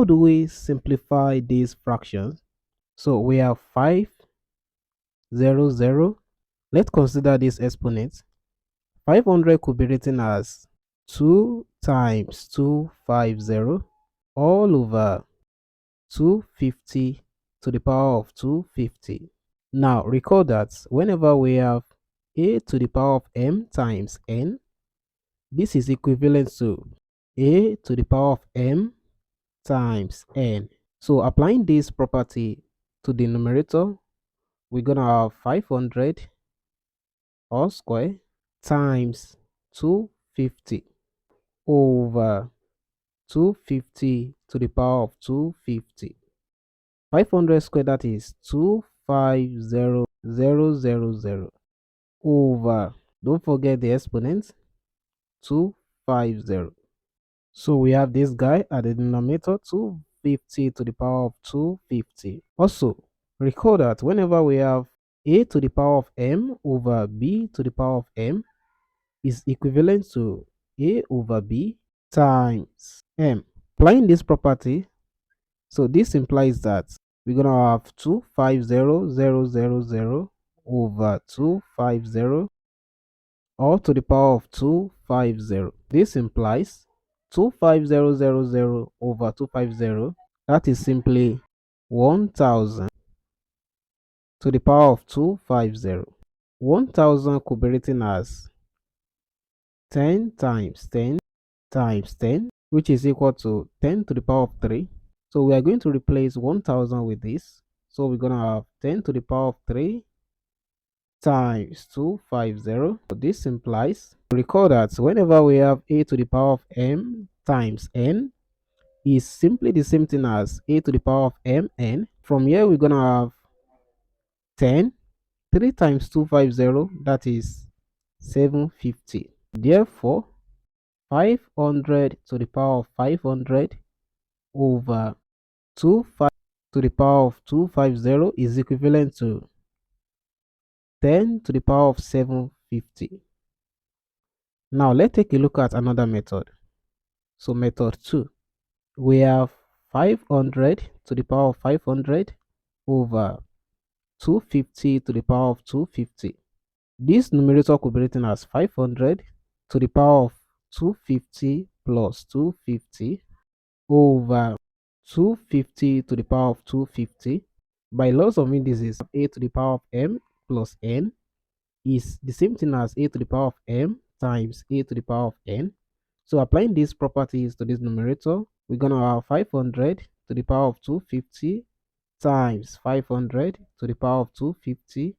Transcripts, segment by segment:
how do we simplify these fractions? So we have 500. Let's consider this exponent. 500 could be written as 2 times 250 all over 250 to the power of 250. Now recall that whenever we have a to the power of m times n, this is equivalent to a to the power of m times n. So applying this property to the numerator, we're going to have 500 all square times 250 over 250 to the power of 250. 500 square, that is 250000 over, don't forget the exponent, 250. So we have this guy at the denominator, 250 to the power of 250. Also, recall that whenever we have a to the power of m over b to the power of m is equivalent to a over b times m. Applying this property, so this implies that we're going to have 250000 over 250 all to the power of 250. This implies 25000 over 250, that is simply 1000 to the power of 250. 1000 could be written as 10 times 10 times 10, which is equal to 10 to the power of 3. So we are going to replace 1000 with this. So we're going to have 10 to the power of 3 times 250. So this implies, recall that whenever we have a to the power of m times n is simply the same thing as a to the power of mn. From here we're going to have 10. 3 times 250, that is 750. Therefore 500 to the power of 500 over 25 to the power of 250 is equivalent to 10 to the power of 750. Now let's take a look at another method. So method 2, we have 500 to the power of 500 over 250 to the power of 250. This numerator could be written as 500 to the power of 250 plus 250 over 250 to the power of 250. By laws of indices, a to the power of m plus n is the same thing as a to the power of m times a to the power of n. So applying these properties to this numerator, we're going to have 500 to the power of 250 times 500 to the power of 250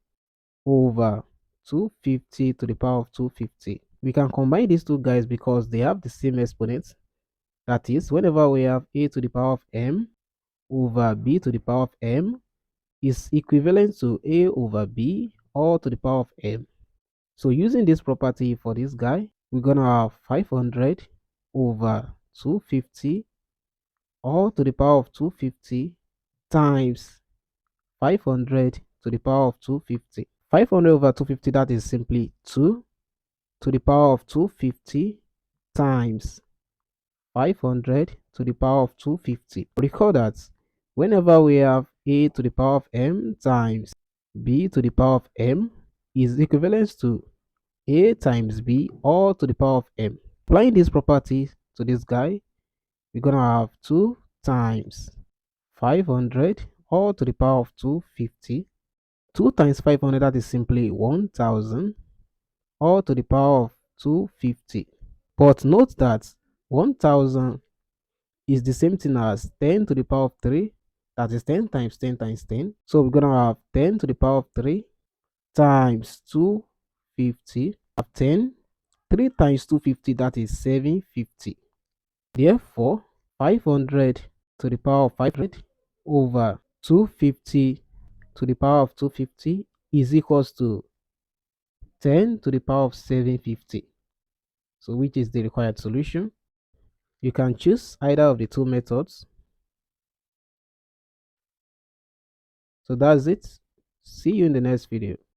over 250 to the power of 250. We can combine these two guys because they have the same exponents. That is, whenever we have a to the power of m over b to the power of m is equivalent to a over b all to the power of m. So using this property for this guy, we're going to have 500 over 250 all to the power of 250 times 500 to the power of 250. 500 over 250, that is simply 2 to the power of 250 times 500 to the power of 250. Recall that whenever we have a to the power of m times b to the power of m is equivalent to a times b all to the power of m. Applying this property to this guy, we're going to have 2 times 500 all to the power of 250. 2 times 500, that is simply 1000 all to the power of 250. But note that 1000 is the same thing as 10 to the power of 3, that is 10 times 10 times 10. So we're going to have 10 to the power of 3 times 250 of 10. 3 times 250, that is 750. Therefore 500 to the power of 500 over 250 to the power of 250 is equals to 10 to the power of 750. So which is the required solution? You can choose either of the two methods. So that's it. See you in the next video.